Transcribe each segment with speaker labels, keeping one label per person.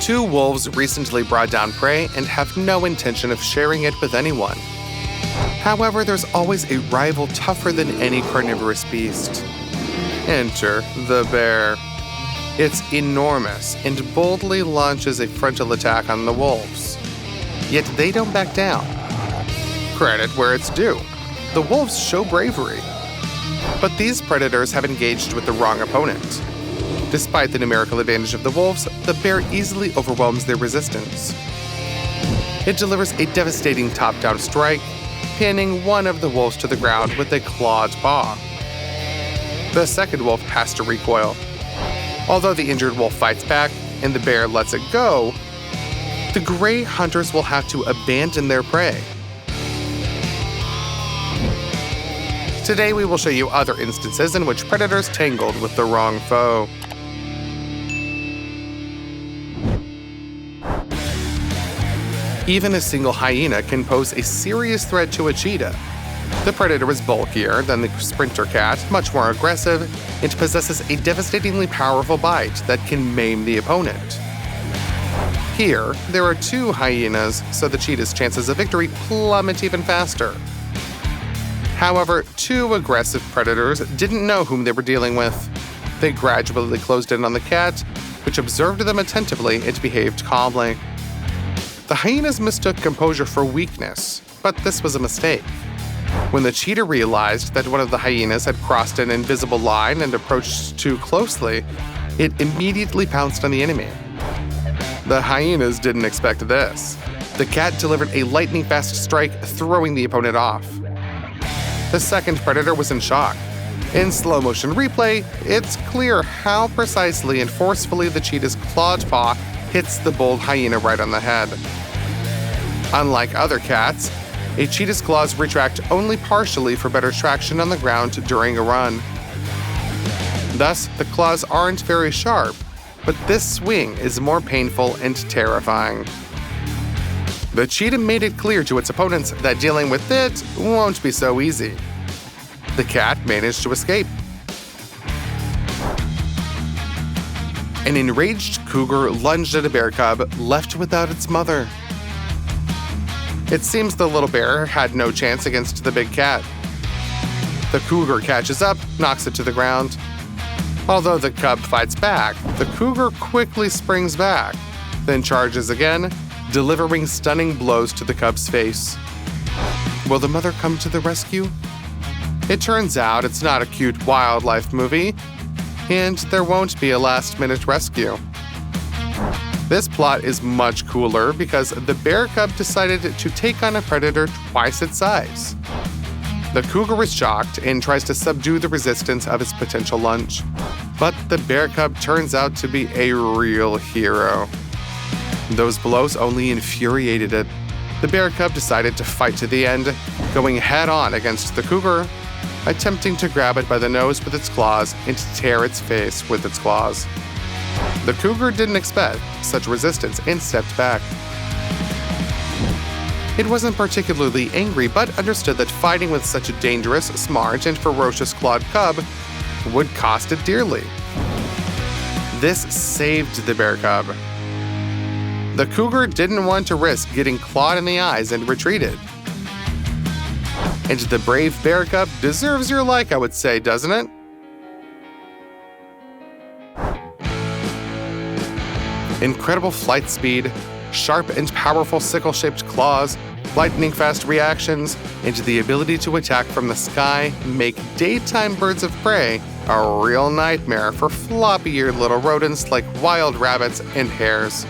Speaker 1: Two wolves recently brought down prey and have no intention of sharing it with anyone. However, there's always a rival tougher than any carnivorous beast. Enter the bear. It's enormous and boldly launches a frontal attack on the wolves. Yet they don't back down. Credit where it's due. The wolves show bravery. But these predators have engaged with the wrong opponent. Despite the numerical advantage of the wolves, the bear easily overwhelms their resistance. It delivers a devastating top-down strike, pinning one of the wolves to the ground with a clawed paw. The second wolf has to recoil. Although the injured wolf fights back and the bear lets it go, the gray hunters will have to abandon their prey. Today we will show you other instances in which predators tangled with the wrong foe. Even a single hyena can pose a serious threat to a cheetah. The predator is bulkier than the sprinter cat, much more aggressive, and possesses a devastatingly powerful bite that can maim the opponent. Here, there are two hyenas, so the cheetah's chances of victory plummet even faster. However, two aggressive predators didn't know whom they were dealing with. They gradually closed in on the cat, which observed them attentively and behaved calmly. The hyenas mistook composure for weakness, but this was a mistake. When the cheetah realized that one of the hyenas had crossed an invisible line and approached too closely, it immediately pounced on the enemy. The hyenas didn't expect this. The cat delivered a lightning-fast strike, throwing the opponent off. The second predator was in shock. In slow-motion replay, it's clear how precisely and forcefully the cheetah's clawed paw hits the bold hyena right on the head. Unlike other cats, a cheetah's claws retract only partially for better traction on the ground during a run. Thus, the claws aren't very sharp, but this swing is more painful and terrifying. The cheetah made it clear to its opponents that dealing with it won't be so easy. The cat managed to escape. An enraged cougar lunged at a bear cub, left without its mother. It seems the little bear had no chance against the big cat. The cougar catches up, knocks it to the ground. Although the cub fights back, the cougar quickly springs back, then charges again, delivering stunning blows to the cub's face. Will the mother come to the rescue? It turns out it's not a cute wildlife movie, and there won't be a last-minute rescue. This plot is much cooler because the bear cub decided to take on a predator twice its size. The cougar is shocked and tries to subdue the resistance of its potential lunch. But the bear cub turns out to be a real hero. Those blows only infuriated it. The bear cub decided to fight to the end, going head-on against the cougar, attempting to grab it by the nose with its claws and to tear its face with its claws. The cougar didn't expect such resistance and stepped back. It wasn't particularly angry, but understood that fighting with such a dangerous, smart, and ferocious clawed cub would cost it dearly. This saved the bear cub. The cougar didn't want to risk getting clawed in the eyes and retreated. And the brave bear cub deserves your like, I would say, doesn't it? Incredible flight speed, sharp and powerful sickle-shaped claws, lightning-fast reactions, and the ability to attack from the sky make daytime birds of prey a real nightmare for floppy-eared little rodents like wild rabbits and hares.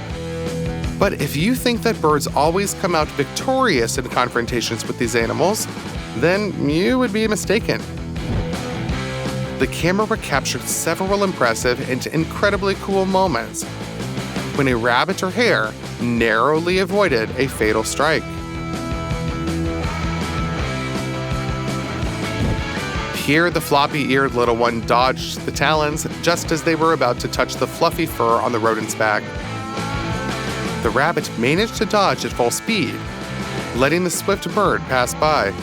Speaker 1: But if you think that birds always come out victorious in confrontations with these animals, then you would be mistaken. The camera captured several impressive and incredibly cool moments when a rabbit or hare narrowly avoided a fatal strike. Here, the floppy-eared little one dodged the talons just as they were about to touch the fluffy fur on the rodent's back. The rabbit managed to dodge at full speed, letting the swift bird pass by.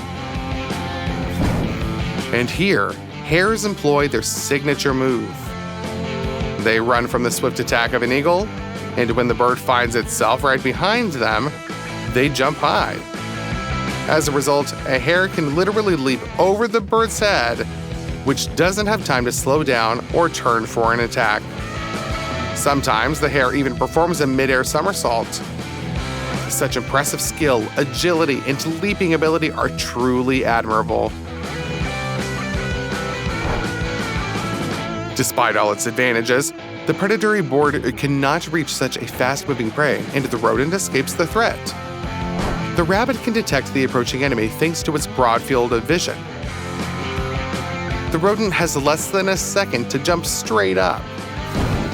Speaker 1: And here, hares employ their signature move. They run from the swift attack of an eagle and when the bird finds itself right behind them, they jump high. As a result, a hare can literally leap over the bird's head, which doesn't have time to slow down or turn for an attack. Sometimes the hare even performs a mid-air somersault. Such impressive skill, agility, and leaping ability are truly admirable. Despite all its advantages, the predatory boar cannot reach such a fast-moving prey, and the rodent escapes the threat. The rabbit can detect the approaching enemy thanks to its broad field of vision. The rodent has less than a second to jump straight up.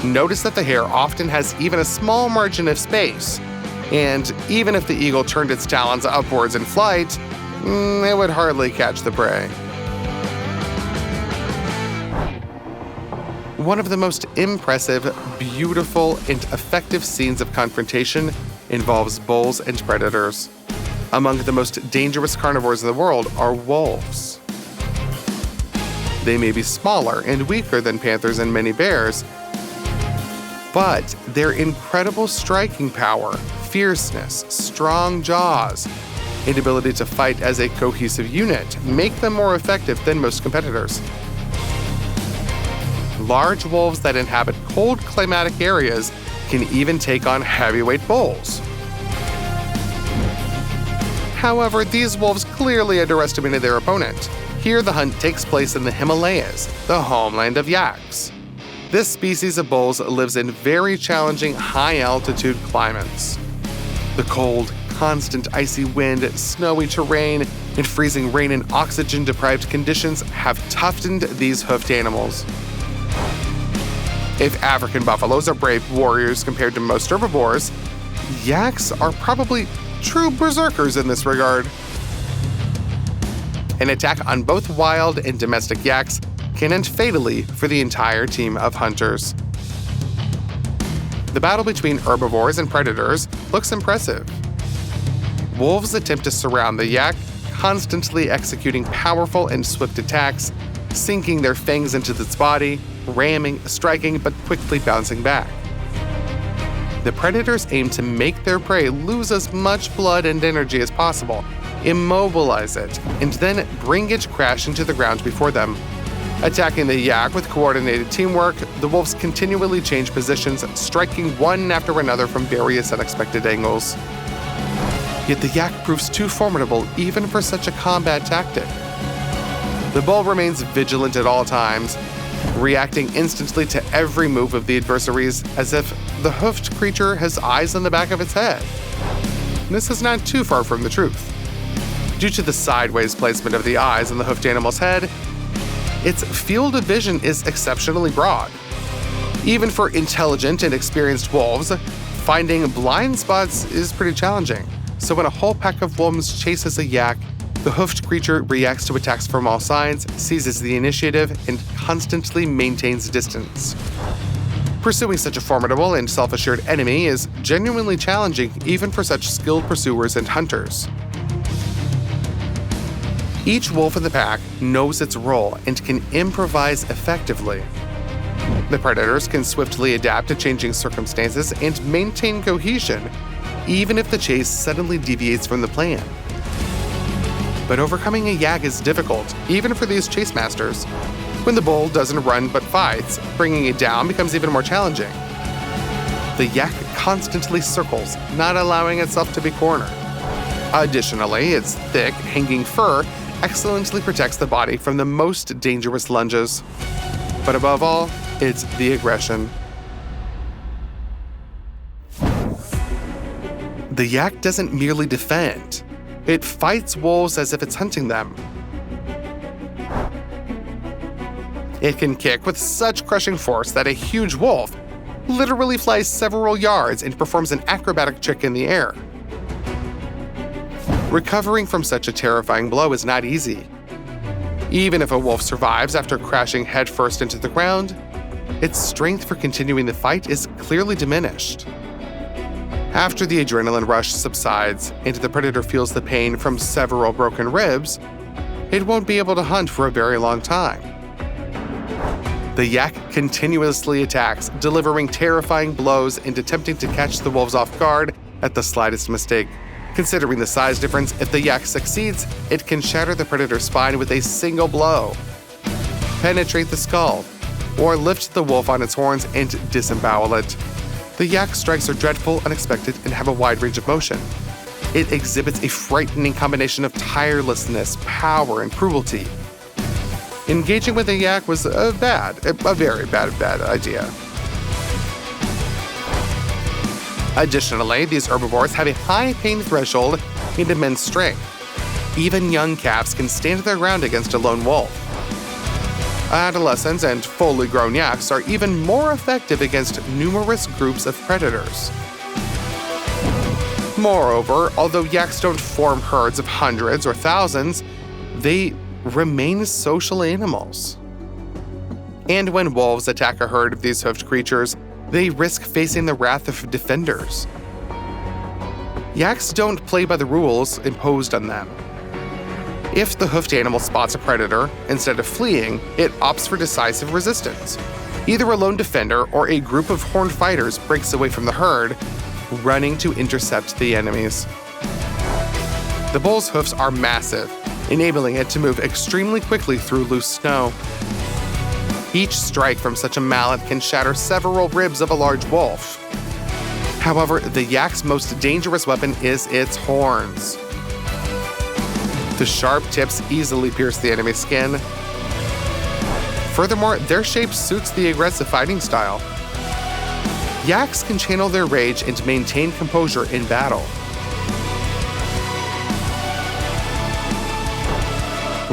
Speaker 1: Notice that the hare often has even a small margin of space, and even if the eagle turned its talons upwards in flight, it would hardly catch the prey. One of the most impressive, beautiful, and effective scenes of confrontation involves bulls and predators. Among the most dangerous carnivores in the world are wolves. They may be smaller and weaker than panthers and many bears, but their incredible striking power, fierceness, strong jaws, and ability to fight as a cohesive unit make them more effective than most competitors. Large wolves that inhabit cold climatic areas can even take on heavyweight bulls. However, these wolves clearly underestimated their opponent. Here, the hunt takes place in the Himalayas, the homeland of yaks. This species of bulls lives in very challenging high-altitude climates. The cold, constant icy wind, snowy terrain, and freezing rain and oxygen-deprived conditions have toughened these hoofed animals. If African buffaloes are brave warriors compared to most herbivores, yaks are probably true berserkers in this regard. An attack on both wild and domestic yaks can end fatally for the entire team of hunters. The battle between herbivores and predators looks impressive. Wolves attempt to surround the yak, constantly executing powerful and swift attacks, sinking their fangs into its body, ramming, striking, but quickly bouncing back. The predators aim to make their prey lose as much blood and energy as possible, immobilize it, and then bring it crashing to the ground before them. Attacking the yak with coordinated teamwork, the wolves continually change positions, striking one after another from various unexpected angles. Yet the yak proves too formidable even for such a combat tactic. The bull remains vigilant at all times, reacting instantly to every move of the adversaries as if the hoofed creature has eyes on the back of its head. This is not too far from the truth. Due to the sideways placement of the eyes on the hoofed animal's head, its field of vision is exceptionally broad. Even for intelligent and experienced wolves, finding blind spots is pretty challenging. So when a whole pack of wolves chases a yak, the hoofed creature reacts to attacks from all sides, seizes the initiative, and constantly maintains distance. Pursuing such a formidable and self-assured enemy is genuinely challenging even for such skilled pursuers and hunters. Each wolf in the pack knows its role and can improvise effectively. The predators can swiftly adapt to changing circumstances and maintain cohesion, even if the chase suddenly deviates from the plan. But overcoming a yak is difficult, even for these chase masters. When the bull doesn't run but fights, bringing it down becomes even more challenging. The yak constantly circles, not allowing itself to be cornered. Additionally, its thick, hanging fur excellently protects the body from the most dangerous lunges. But above all, it's the aggression. The yak doesn't merely defend. It fights wolves as if it's hunting them. It can kick with such crushing force that a huge wolf literally flies several yards and performs an acrobatic trick in the air. Recovering from such a terrifying blow is not easy. Even if a wolf survives after crashing headfirst into the ground, its strength for continuing the fight is clearly diminished. After the adrenaline rush subsides and the predator feels the pain from several broken ribs, it won't be able to hunt for a very long time. The yak continuously attacks, delivering terrifying blows and attempting to catch the wolves off guard at the slightest mistake. Considering the size difference, if the yak succeeds, it can shatter the predator's spine with a single blow, penetrate the skull, or lift the wolf on its horns and disembowel it. The yak strikes are dreadful, unexpected, and have a wide range of motion. It exhibits a frightening combination of tirelessness, power, and cruelty. Engaging with a yak was a very bad idea. Additionally, these herbivores have a high pain threshold and immense strength. Even young calves can stand their ground against a lone wolf. Adolescents and fully grown yaks are even more effective against numerous groups of predators. Moreover, although yaks don't form herds of hundreds or thousands, they remain social animals. And when wolves attack a herd of these hoofed creatures, they risk facing the wrath of defenders. Yaks don't play by the rules imposed on them. If the hoofed animal spots a predator, instead of fleeing, it opts for decisive resistance. Either a lone defender or a group of horned fighters breaks away from the herd, running to intercept the enemies. The bull's hoofs are massive, enabling it to move extremely quickly through loose snow. Each strike from such a mallet can shatter several ribs of a large wolf. However, the yak's most dangerous weapon is its horns. The sharp tips easily pierce the enemy's skin. Furthermore, their shape suits the aggressive fighting style. Yaks can channel their rage and maintain composure in battle.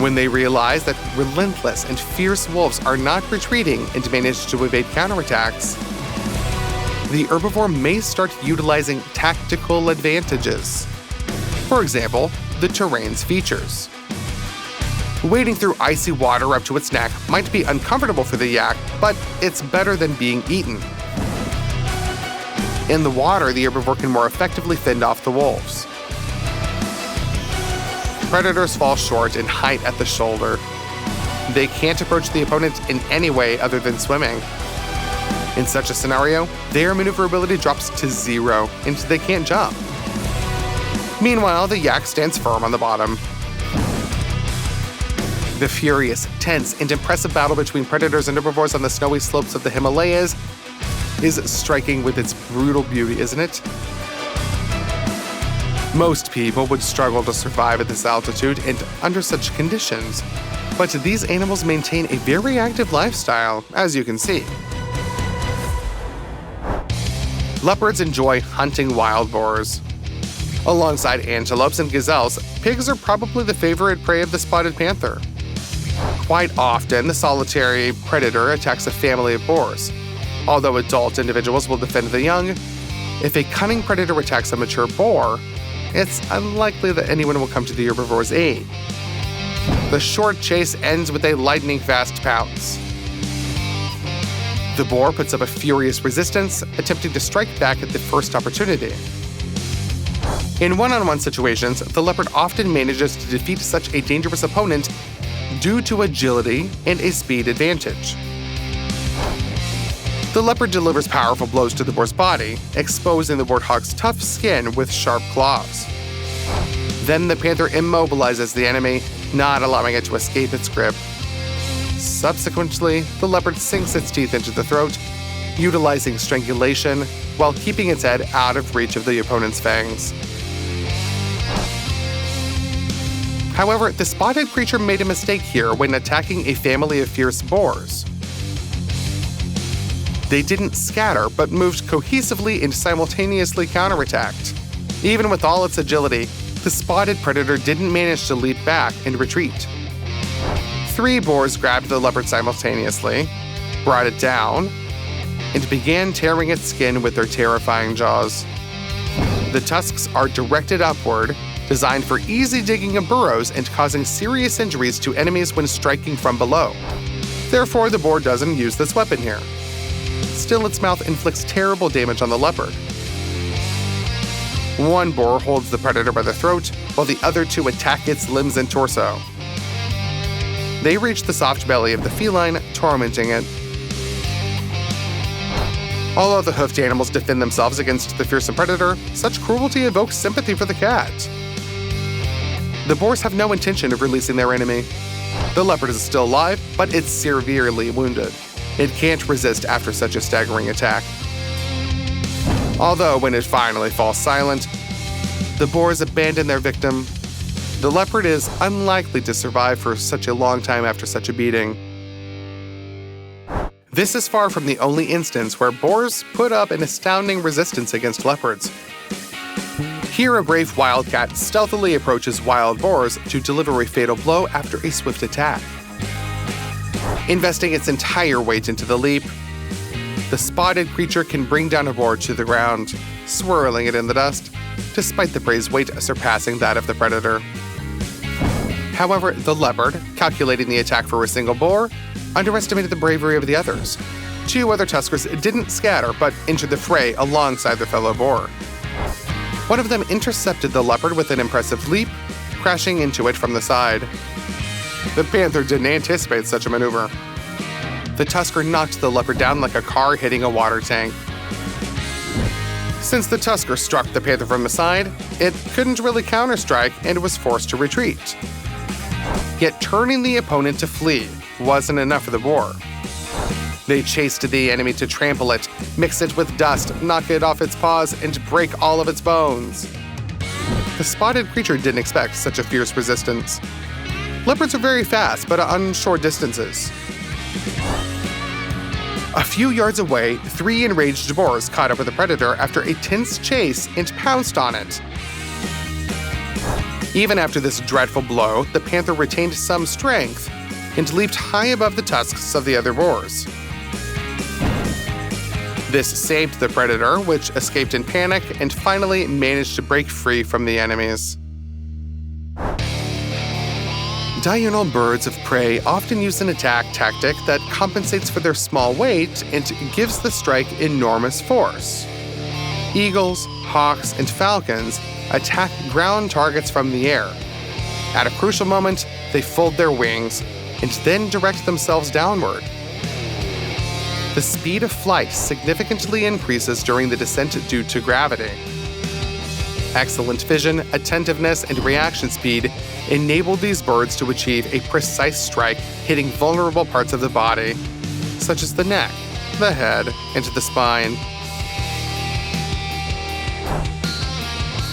Speaker 1: When they realize that relentless and fierce wolves are not retreating and manage to evade counterattacks, the herbivore may start utilizing tactical advantages. For example, the terrain's features. Wading through icy water up to its neck might be uncomfortable for the yak, but it's better than being eaten. In the water, the herbivore can more effectively fend off the wolves. Predators fall short in height at the shoulder. They can't approach the opponent in any way other than swimming. In such a scenario, their maneuverability drops to 0, and they can't jump. Meanwhile, the yak stands firm on the bottom. The furious, tense, and impressive battle between predators and herbivores on the snowy slopes of the Himalayas is striking with its brutal beauty, isn't it? Most people would struggle to survive at this altitude and under such conditions, but these animals maintain a very active lifestyle, as you can see. Leopards enjoy hunting wild boars. Alongside antelopes and gazelles, pigs are probably the favorite prey of the spotted panther. Quite often, the solitary predator attacks a family of boars. Although adult individuals will defend the young, if a cunning predator attacks a mature boar, it's unlikely that anyone will come to the herbivore's aid. The short chase ends with a lightning-fast pounce. The boar puts up a furious resistance, attempting to strike back at the first opportunity. In one-on-one situations, the leopard often manages to defeat such a dangerous opponent due to agility and a speed advantage. The leopard delivers powerful blows to the boar's body, exposing the warthog's tough skin with sharp claws. Then the panther immobilizes the enemy, not allowing it to escape its grip. Subsequently, the leopard sinks its teeth into the throat, utilizing strangulation while keeping its head out of reach of the opponent's fangs. However, the spotted creature made a mistake here when attacking a family of fierce boars. They didn't scatter, but moved cohesively and simultaneously counterattacked. Even with all its agility, the spotted predator didn't manage to leap back and retreat. 3 boars grabbed the leopard simultaneously, brought it down, and began tearing its skin with their terrifying jaws. The tusks are directed upward, designed for easy digging of burrows and causing serious injuries to enemies when striking from below. Therefore, the boar doesn't use this weapon here. Still, its mouth inflicts terrible damage on the leopard. 1 boar holds the predator by the throat, while the other 2 attack its limbs and torso. They reach the soft belly of the feline, tormenting it, Although the hoofed animals defend themselves against the fearsome predator, such cruelty evokes sympathy for the cat. The boars have no intention of releasing their enemy. The leopard is still alive, but it's severely wounded. It can't resist after such a staggering attack. Although when it finally falls silent, the boars abandon their victim. The leopard is unlikely to survive for such a long time after such a beating. This is far from the only instance where boars put up an astounding resistance against leopards. Here, a brave wildcat stealthily approaches wild boars to deliver a fatal blow after a swift attack. Investing its entire weight into the leap, the spotted creature can bring down a boar to the ground, swirling it in the dust, despite the prey's weight surpassing that of the predator. However, the leopard, calculating the attack for a single boar, underestimated the bravery of the others. 2 other tuskers didn't scatter, but entered the fray alongside their fellow boar. One of them intercepted the leopard with an impressive leap, crashing into it from the side. The panther didn't anticipate such a maneuver. The tusker knocked the leopard down like a car hitting a water tank. Since the tusker struck the panther from the side, it couldn't really counterstrike and was forced to retreat. Yet turning the opponent to flee wasn't enough for the boar. They chased the enemy to trample it, mix it with dust, knock it off its paws, and break all of its bones. The spotted creature didn't expect such a fierce resistance. Leopards are very fast, but on short distances. A few yards away, 3 enraged boars caught up with the predator after a tense chase and pounced on it. Even after this dreadful blow, the panther retained some strength and leaped high above the tusks of the other boars. This saved the predator, which escaped in panic and finally managed to break free from the enemies. Diurnal birds of prey often use an attack tactic that compensates for their small weight and gives the strike enormous force. Eagles, hawks, and falcons attack ground targets from the air. At a crucial moment, they fold their wings and then direct themselves downward. The speed of flight significantly increases during the descent due to gravity. Excellent vision, attentiveness, and reaction speed enable these birds to achieve a precise strike hitting vulnerable parts of the body, such as the neck, the head, and the spine.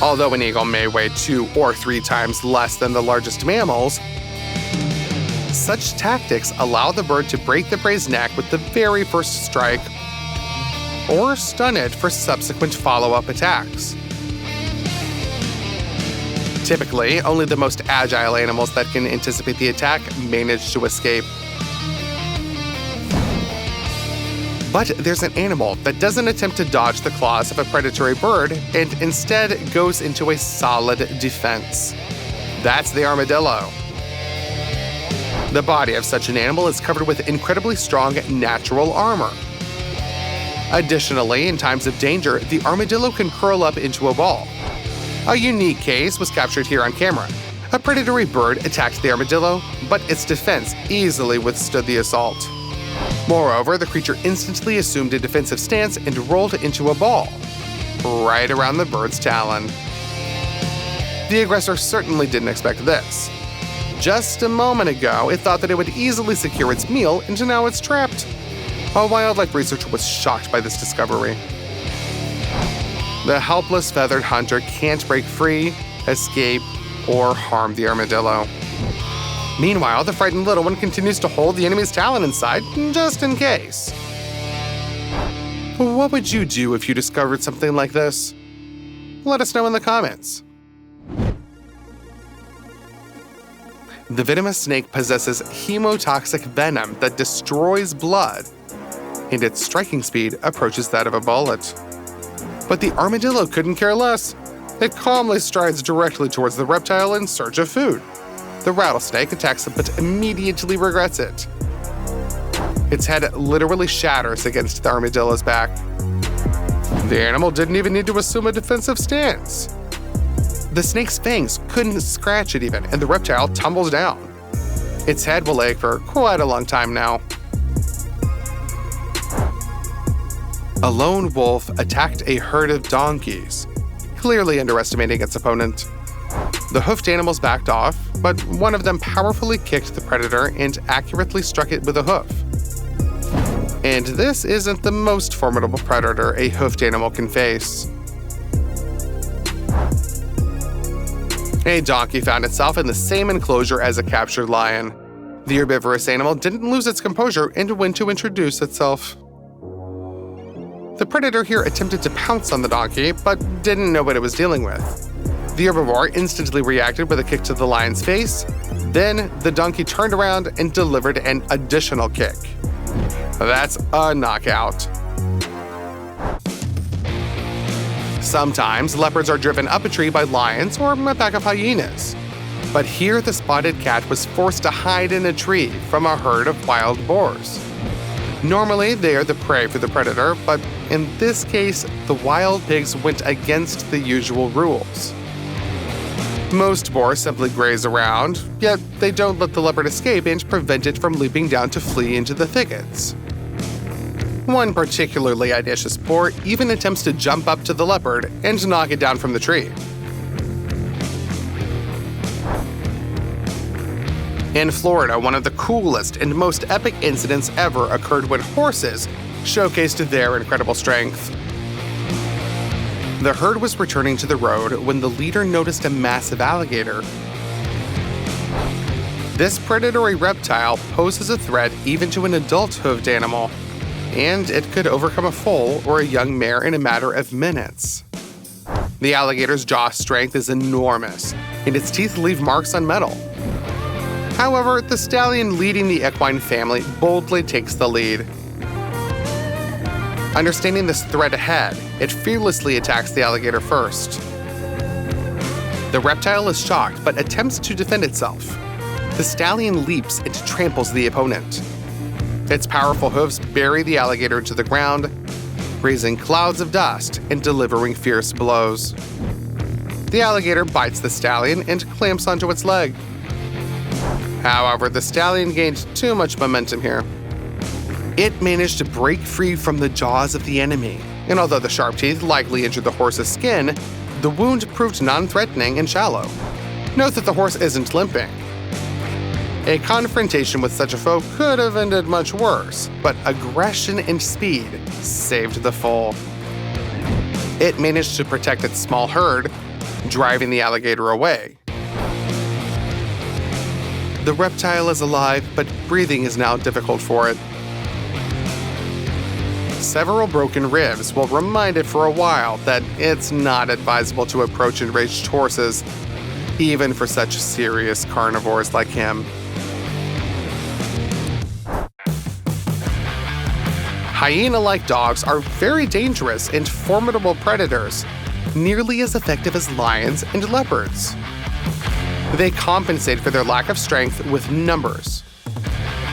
Speaker 1: Although an eagle may weigh 2 or 3 times less than the largest mammals, such tactics allow the bird to break the prey's neck with the very first strike, or stun it for subsequent follow-up attacks. Typically, only the most agile animals that can anticipate the attack manage to escape. But there's an animal that doesn't attempt to dodge the claws of a predatory bird and instead goes into a solid defense. That's the armadillo. The body of such an animal is covered with incredibly strong natural armor. Additionally, in times of danger, the armadillo can curl up into a ball. A unique case was captured here on camera. A predatory bird attacked the armadillo, but its defense easily withstood the assault. Moreover, the creature instantly assumed a defensive stance and rolled into a ball, right around the bird's talon. The aggressor certainly didn't expect this. Just a moment ago, it thought that it would easily secure its meal, and now it's trapped. A wildlife researcher was shocked by this discovery. The helpless feathered hunter can't break free, escape, or harm the armadillo. Meanwhile, the frightened little one continues to hold the enemy's talon inside, just in case. What would you do if you discovered something like this? Let us know in the comments. The venomous snake possesses hemotoxic venom that destroys blood, and its striking speed approaches that of a bullet. But the armadillo couldn't care less. It calmly strides directly towards the reptile in search of food. The rattlesnake attacks it but immediately regrets it. Its head literally shatters against the armadillo's back. The animal didn't even need to assume a defensive stance. The snake's fangs couldn't scratch it even, and the reptile tumbles down. Its head will ache for quite a long time now. A lone wolf attacked a herd of donkeys, clearly underestimating its opponent. The hoofed animals backed off, but one of them powerfully kicked the predator and accurately struck it with a hoof. And this isn't the most formidable predator a hoofed animal can face. A donkey found itself in the same enclosure as a captured lion. The herbivorous animal didn't lose its composure and went to introduce itself. The predator here attempted to pounce on the donkey, but didn't know what it was dealing with. The herbivore instantly reacted with a kick to the lion's face. Then, the donkey turned around and delivered an additional kick. That's a knockout. Sometimes, leopards are driven up a tree by lions or a pack of hyenas. But here, the spotted cat was forced to hide in a tree from a herd of wild boars. Normally, they are the prey for the predator, but in this case, the wild pigs went against the usual rules. Most boars simply graze around, yet they don't let the leopard escape and prevent it from leaping down to flee into the thickets. One particularly audacious boar even attempts to jump up to the leopard and knock it down from the tree. In Florida, one of the coolest and most epic incidents ever occurred when horses showcased their incredible strength. The herd was returning to the road when the leader noticed a massive alligator. This predatory reptile poses a threat even to an adult hoofed animal, and it could overcome a foal or a young mare in a matter of minutes. The alligator's jaw strength is enormous, and its teeth leave marks on metal. However, the stallion leading the equine family boldly takes the lead. Understanding this threat ahead, it fearlessly attacks the alligator first. The reptile is shocked but attempts to defend itself. The stallion leaps and tramples the opponent. Its powerful hooves bury the alligator into the ground, raising clouds of dust and delivering fierce blows. The alligator bites the stallion and clamps onto its leg. However, the stallion gained too much momentum here. It managed to break free from the jaws of the enemy, and although the sharp teeth likely injured the horse's skin, the wound proved non-threatening and shallow. Note that the horse isn't limping. A confrontation with such a foe could have ended much worse, but aggression and speed saved the foal. It managed to protect its small herd, driving the alligator away. The reptile is alive, but breathing is now difficult for it. Several broken ribs will remind it for a while that it's not advisable to approach enraged horses, even for such serious carnivores like him. Hyena-like dogs are very dangerous and formidable predators, nearly as effective as lions and leopards. They compensate for their lack of strength with numbers.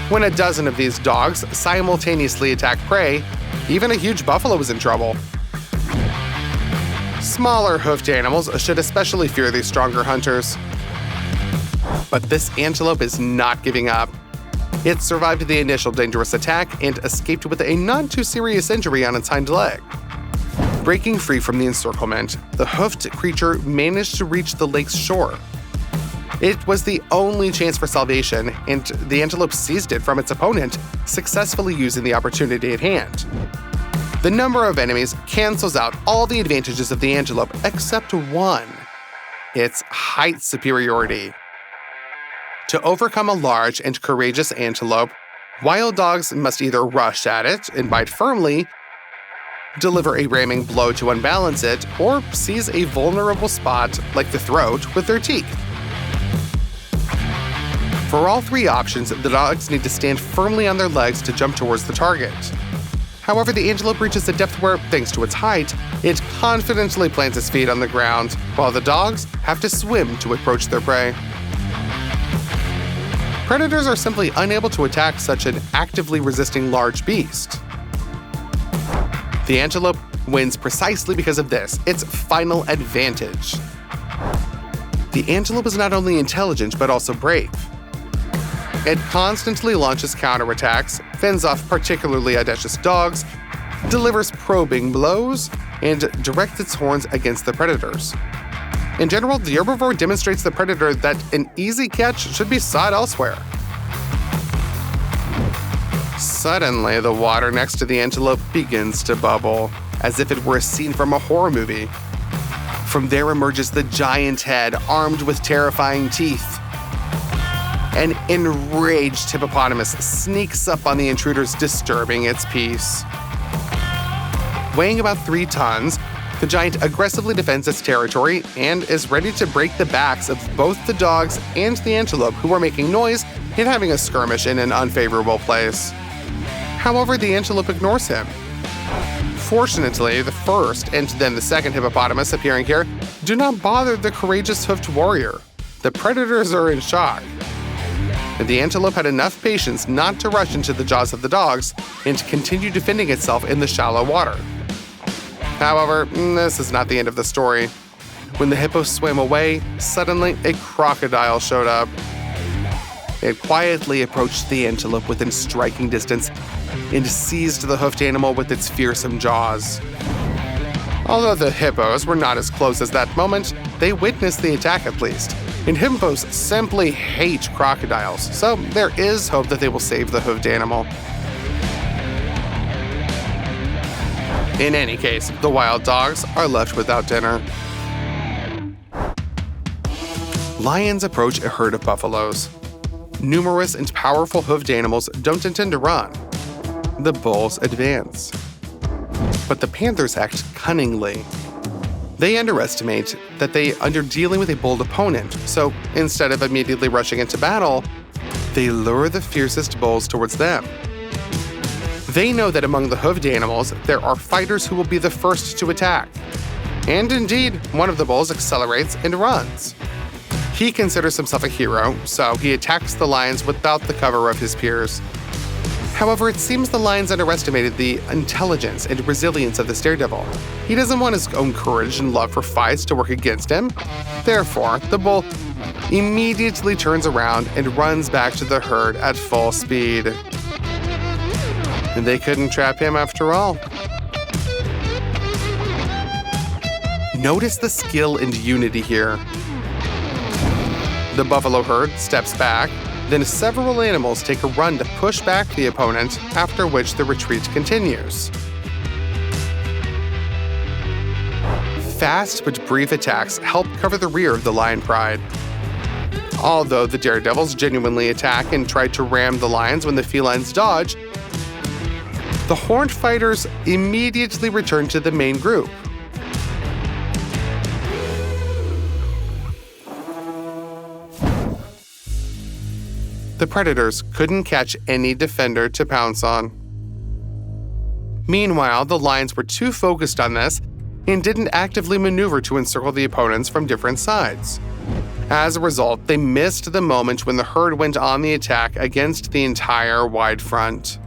Speaker 1: When a dozen of these dogs simultaneously attack prey, even a huge buffalo is in trouble. Smaller hoofed animals should especially fear these stronger hunters. But this antelope is not giving up. It survived the initial dangerous attack and escaped with a not-too-serious injury on its hind leg. Breaking free from the encirclement, the hoofed creature managed to reach the lake's shore. It was the only chance for salvation, and the antelope seized it from its opponent, successfully using the opportunity at hand. The number of enemies cancels out all the advantages of the antelope except one: its height superiority. To overcome a large and courageous antelope, wild dogs must either rush at it and bite firmly, deliver a ramming blow to unbalance it, or seize a vulnerable spot like the throat with their teeth. For all three options, the dogs need to stand firmly on their legs to jump towards the target. However, the antelope reaches a depth where, thanks to its height, it confidently plants its feet on the ground, while the dogs have to swim to approach their prey. Predators are simply unable to attack such an actively resisting large beast. The antelope wins precisely because of this, its final advantage. The antelope is not only intelligent but also brave. It constantly launches counterattacks, fends off particularly audacious dogs, delivers probing blows, and directs its horns against the predators. In general, the herbivore demonstrates to the predator that an easy catch should be sought elsewhere. Suddenly, the water next to the antelope begins to bubble, as if it were a scene from a horror movie. From there emerges the giant head, armed with terrifying teeth. An enraged hippopotamus sneaks up on the intruders, disturbing its peace. Weighing about 3 tons, the giant aggressively defends its territory and is ready to break the backs of both the dogs and the antelope, who are making noise and having a skirmish in an unfavorable place. However, the antelope ignores him. Fortunately, the first and then the second hippopotamus appearing here do not bother the courageous hoofed warrior. The predators are in shock. The antelope had enough patience not to rush into the jaws of the dogs and to continue defending itself in the shallow water. However, this is not the end of the story. When the hippo swam away, suddenly a crocodile showed up. It quietly approached the antelope within striking distance and seized the hoofed animal with its fearsome jaws. Although the hippos were not as close as that moment, they witnessed the attack at least. And hippos simply hate crocodiles, so there is hope that they will save the hoofed animal. In any case, the wild dogs are left without dinner. Lions approach a herd of buffaloes. Numerous and powerful hoofed animals don't intend to run. The bulls advance. But the panthers act cunningly. They underestimate that they are dealing with a bold opponent, so instead of immediately rushing into battle, they lure the fiercest bulls towards them. They know that among the hoofed animals, there are fighters who will be the first to attack. And indeed, one of the bulls accelerates and runs. He considers himself a hero, so he attacks the lions without the cover of his peers. However, it seems the lions underestimated the intelligence and resilience of this daredevil. He doesn't want his own courage and love for fights to work against him. Therefore, the bull immediately turns around and runs back to the herd at full speed. And they couldn't trap him after all. Notice the skill and unity here. The buffalo herd steps back, then several animals take a run to push back the opponent, after which the retreat continues. Fast but brief attacks help cover the rear of the lion pride. Although the daredevils genuinely attack and try to ram the lions when the felines dodge, the horned fighters immediately return to the main group. The predators couldn't catch any defender to pounce on. Meanwhile, the lions were too focused on this and didn't actively maneuver to encircle the opponents from different sides. As a result, they missed the moment when the herd went on the attack against the entire wide front.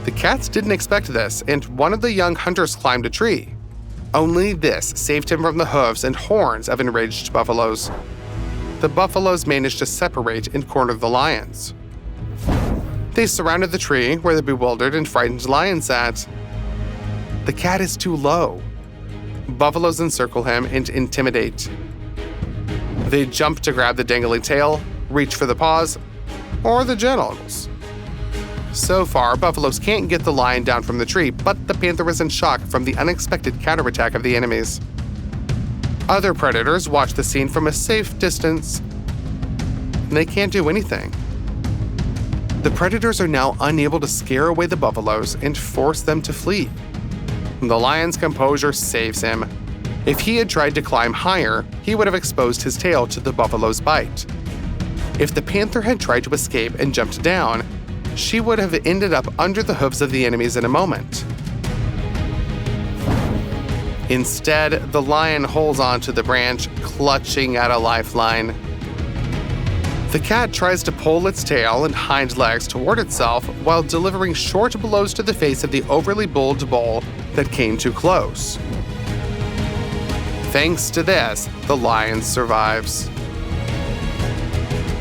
Speaker 1: The cats didn't expect this, and one of the young hunters climbed a tree. Only this saved him from the hooves and horns of enraged buffaloes. The buffaloes managed to separate and corner the lions. They surrounded the tree where the bewildered and frightened lion sat. The cat is too low. Buffaloes encircle him and intimidate. They jump to grab the dangling tail, reach for the paws, or the genitals. So far, buffaloes can't get the lion down from the tree, but the panther is in shock from the unexpected counterattack of the enemies. Other predators watch the scene from a safe distance. They can't do anything. The predators are now unable to scare away the buffaloes and force them to flee. The lion's composure saves him. If he had tried to climb higher, he would have exposed his tail to the buffalo's bite. If the panther had tried to escape and jumped down, she would have ended up under the hooves of the enemies in a moment. Instead, the lion holds onto the branch, clutching at a lifeline. The cat tries to pull its tail and hind legs toward itself while delivering short blows to the face of the overly bold bull that came too close. Thanks to this, the lion survives.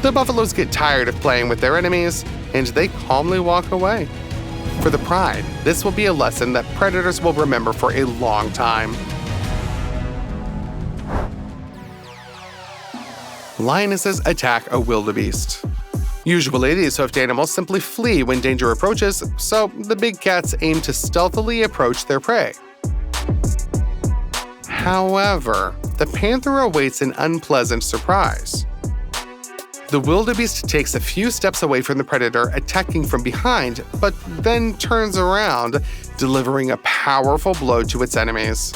Speaker 1: The buffaloes get tired of playing with their enemies, and they calmly walk away. For the pride, this will be a lesson that predators will remember for a long time. Lionesses attack a wildebeest. Usually, these hoofed animals simply flee when danger approaches, so the big cats aim to stealthily approach their prey. However, the panther awaits an unpleasant surprise. The wildebeest takes a few steps away from the predator, attacking from behind, but then turns around, delivering a powerful blow to its enemies.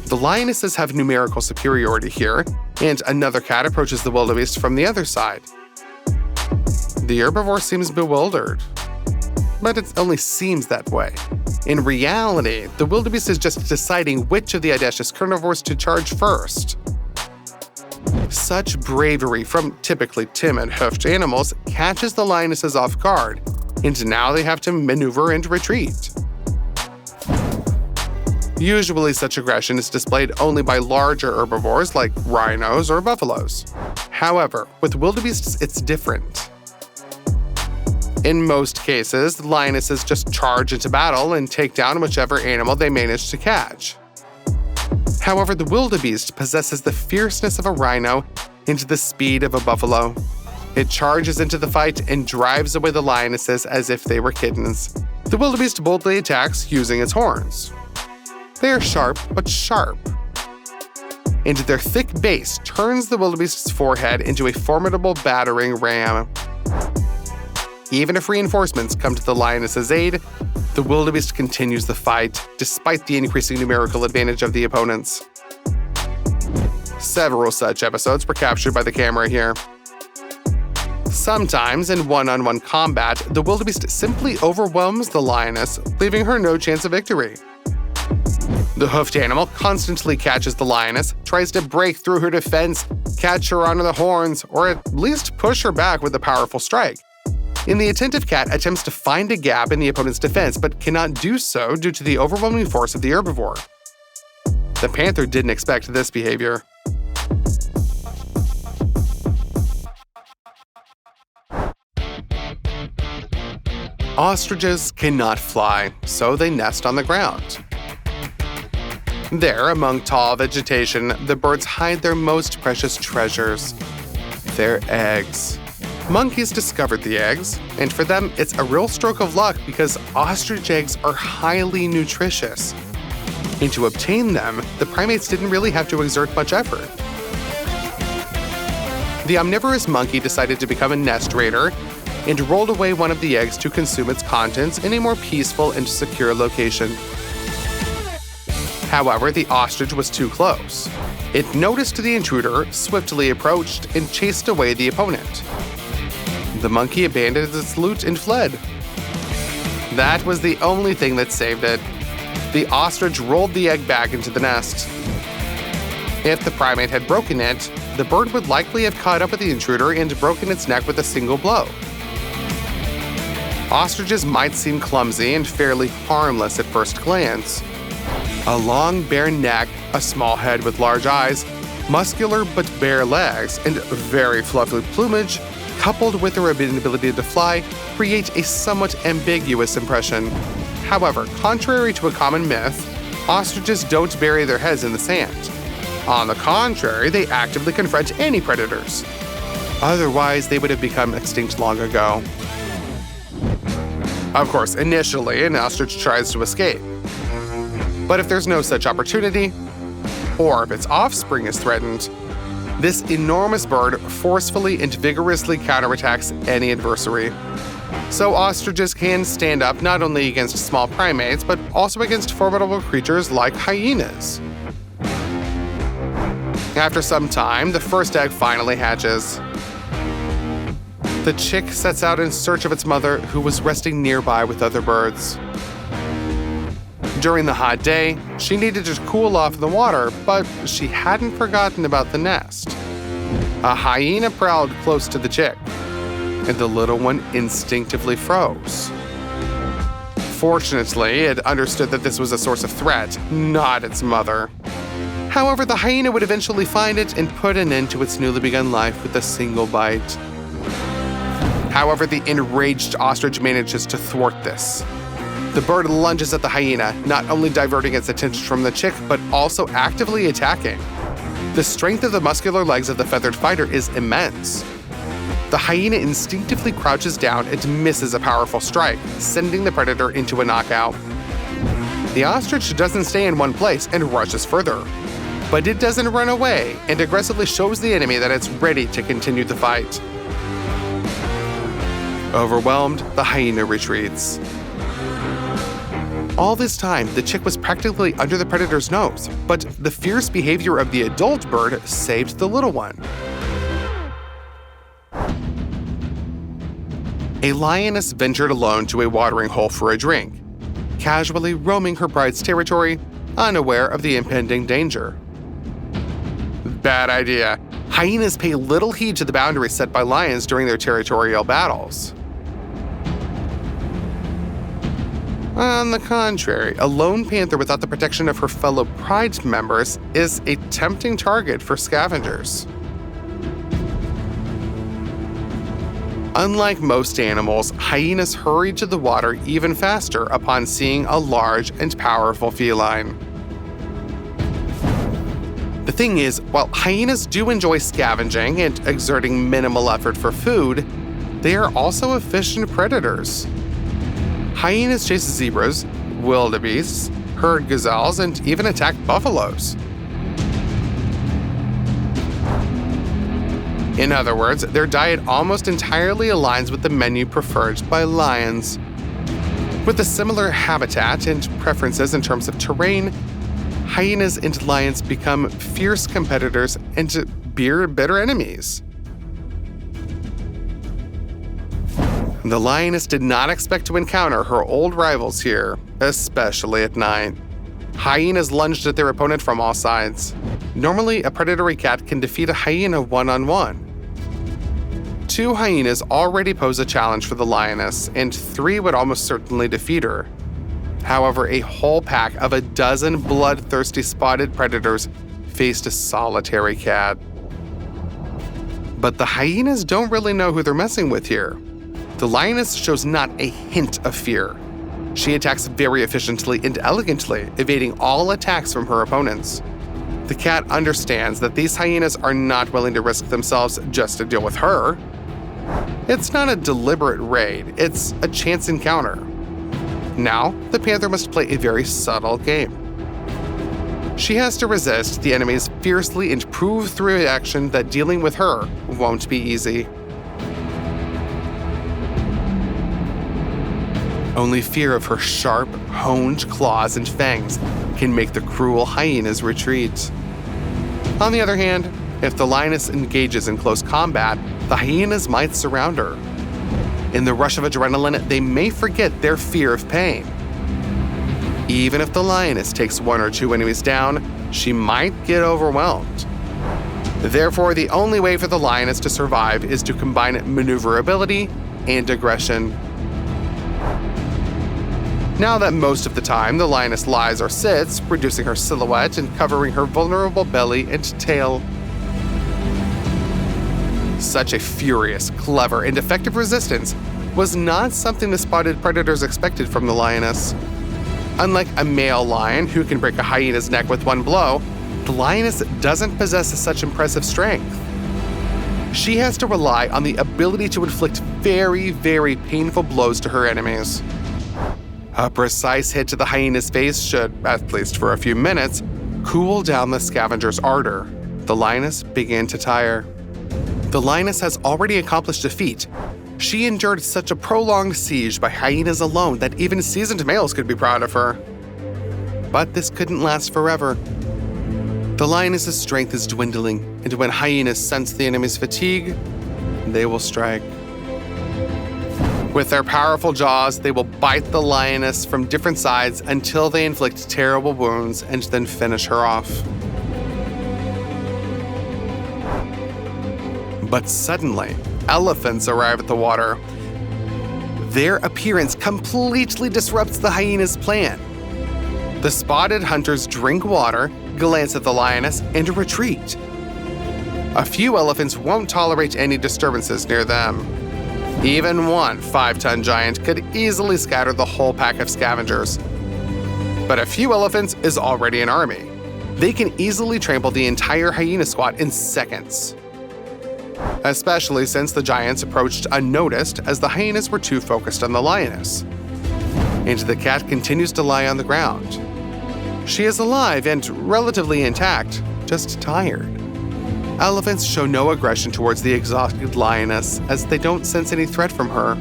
Speaker 1: The lionesses have numerical superiority here, and another cat approaches the wildebeest from the other side. The herbivore seems bewildered, but it only seems that way. In reality, the wildebeest is just deciding which of the audacious carnivores to charge first. Such bravery from typically timid hoofed animals catches the lionesses off guard, and now they have to maneuver and retreat. Usually such aggression is displayed only by larger herbivores like rhinos or buffaloes. However, with wildebeests it's different. In most cases, the lionesses just charge into battle and take down whichever animal they manage to catch. However, the wildebeest possesses the fierceness of a rhino and the speed of a buffalo. It charges into the fight and drives away the lionesses as if they were kittens. The wildebeest boldly attacks using its horns. They are sharp, but sharp. And their thick base turns the wildebeest's forehead into a formidable battering ram. Even if reinforcements come to the lioness's aid, the wildebeest continues the fight, despite the increasing numerical advantage of the opponents. Several such episodes were captured by the camera here. Sometimes, in one-on-one combat, the wildebeest simply overwhelms the lioness, leaving her no chance of victory. The hoofed animal constantly catches the lioness, tries to break through her defense, catch her onto the horns, or at least push her back with a powerful strike. And the attentive cat attempts to find a gap in the opponent's defense, but cannot do so due to the overwhelming force of the herbivore. The panther didn't expect this behavior. Ostriches cannot fly, so they nest on the ground. There, among tall vegetation, the birds hide their most precious treasures, their eggs. Monkeys discovered the eggs, and for them, it's a real stroke of luck because ostrich eggs are highly nutritious. And to obtain them, the primates didn't really have to exert much effort. The omnivorous monkey decided to become a nest raider and rolled away one of the eggs to consume its contents in a more peaceful and secure location. However, the ostrich was too close. It noticed the intruder, swiftly approached, and chased away the opponent. The monkey abandoned its loot and fled. That was the only thing that saved it. The ostrich rolled the egg back into the nest. If the primate had broken it, the bird would likely have caught up with the intruder and broken its neck with a single blow. Ostriches might seem clumsy and fairly harmless at first glance. A long, bare neck, a small head with large eyes, muscular but bare legs, and very fluffy plumage, coupled with their ability to fly, create a somewhat ambiguous impression. However, contrary to a common myth, ostriches don't bury their heads in the sand. On the contrary, they actively confront any predators. Otherwise, they would have become extinct long ago. Of course, initially, an ostrich tries to escape. But if there's no such opportunity, or if its offspring is threatened, this enormous bird forcefully and vigorously counterattacks any adversary. So ostriches can stand up not only against small primates, but also against formidable creatures like hyenas. After some time, the first egg finally hatches. The chick sets out in search of its mother, who was resting nearby with other birds. During the hot day, she needed to cool off in the water, but she hadn't forgotten about the nest. A hyena prowled close to the chick, and the little one instinctively froze. Fortunately, it understood that this was a source of threat, not its mother. However, the hyena would eventually find it and put an end to its newly begun life with a single bite. However, the enraged ostrich manages to thwart this. The bird lunges at the hyena, not only diverting its attention from the chick, but also actively attacking. The strength of the muscular legs of the feathered fighter is immense. The hyena instinctively crouches down and misses a powerful strike, sending the predator into a knockout. The ostrich doesn't stay in one place and rushes further, but it doesn't run away and aggressively shows the enemy that it's ready to continue the fight. Overwhelmed, the hyena retreats. All this time, the chick was practically under the predator's nose, but the fierce behavior of the adult bird saved the little one. A lioness ventured alone to a watering hole for a drink, casually roaming her bride's territory, unaware of the impending danger. Bad idea. Hyenas pay little heed to the boundaries set by lions during their territorial battles. On the contrary, a lone panther without the protection of her fellow pride members is a tempting target for scavengers. Unlike most animals, hyenas hurry to the water even faster upon seeing a large and powerful feline. The thing is, while hyenas do enjoy scavenging and exerting minimal effort for food, they are also efficient predators. Hyenas chase zebras, wildebeests, herd gazelles, and even attack buffaloes. In other words, their diet almost entirely aligns with the menu preferred by lions. With a similar habitat and preferences in terms of terrain, hyenas and lions become fierce competitors and bitter enemies. The lioness did not expect to encounter her old rivals here, especially at night. Hyenas lunged at their opponent from all sides. Normally, a predatory cat can defeat a hyena one-on-one. 2 hyenas already pose a challenge for the lioness, and 3 would almost certainly defeat her. However, a whole pack of a dozen bloodthirsty spotted predators faced a solitary cat. But the hyenas don't really know who they're messing with here. The lioness shows not a hint of fear. She attacks very efficiently and elegantly, evading all attacks from her opponents. The cat understands that these hyenas are not willing to risk themselves just to deal with her. It's not a deliberate raid, it's a chance encounter. Now, the panther must play a very subtle game. She has to resist the enemies fiercely and prove through action that dealing with her won't be easy. Only fear of her sharp, honed claws and fangs can make the cruel hyenas retreat. On the other hand, if the lioness engages in close combat, the hyenas might surround her. In the rush of adrenaline, they may forget their fear of pain. Even if the lioness takes 1 or 2 enemies down, she might get overwhelmed. Therefore, the only way for the lioness to survive is to combine maneuverability and aggression. Now that most of the time the lioness lies or sits, reducing her silhouette and covering her vulnerable belly and tail. Such a furious, clever, and effective resistance was not something the spotted predators expected from the lioness. Unlike a male lion who can break a hyena's neck with 1 blow, the lioness doesn't possess such impressive strength. She has to rely on the ability to inflict very, very painful blows to her enemies. A precise hit to the hyena's face should, at least for a few minutes, cool down the scavenger's ardor. The lioness began to tire. The lioness has already accomplished a feat. She endured such a prolonged siege by hyenas alone that even seasoned males could be proud of her. But this couldn't last forever. The lioness's strength is dwindling, and when hyenas sense the enemy's fatigue, they will strike. With their powerful jaws, they will bite the lioness from different sides until they inflict terrible wounds and then finish her off. But suddenly, elephants arrive at the water. Their appearance completely disrupts the hyena's plan. The spotted hunters drink water, glance at the lioness, and retreat. A few elephants won't tolerate any disturbances near them. Even one 5-ton giant could easily scatter the whole pack of scavengers. But a few elephants is already an army. They can easily trample the entire hyena squad in seconds. Especially since the giants approached unnoticed as the hyenas were too focused on the lioness. And the cat continues to lie on the ground. She is alive and relatively intact, just tired. Elephants show no aggression towards the exhausted lioness as they don't sense any threat from her.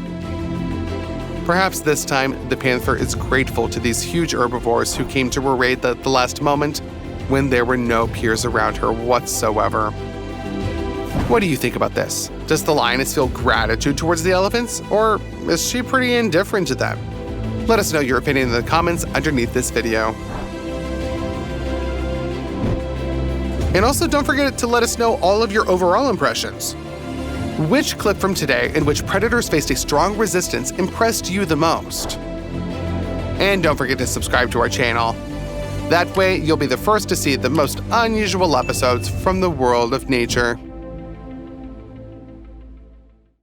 Speaker 1: Perhaps this time, the panther is grateful to these huge herbivores who came to her aid at the last moment when there were no peers around her whatsoever. What do you think about this? Does the lioness feel gratitude towards the elephants, or is she pretty indifferent to them? Let us know your opinion in the comments underneath this video. And also don't forget to let us know all of your overall impressions. Which clip from today in which predators faced a strong resistance impressed you the most? And don't forget to subscribe to our channel. That way, you'll be the first to see the most unusual episodes from the world of nature.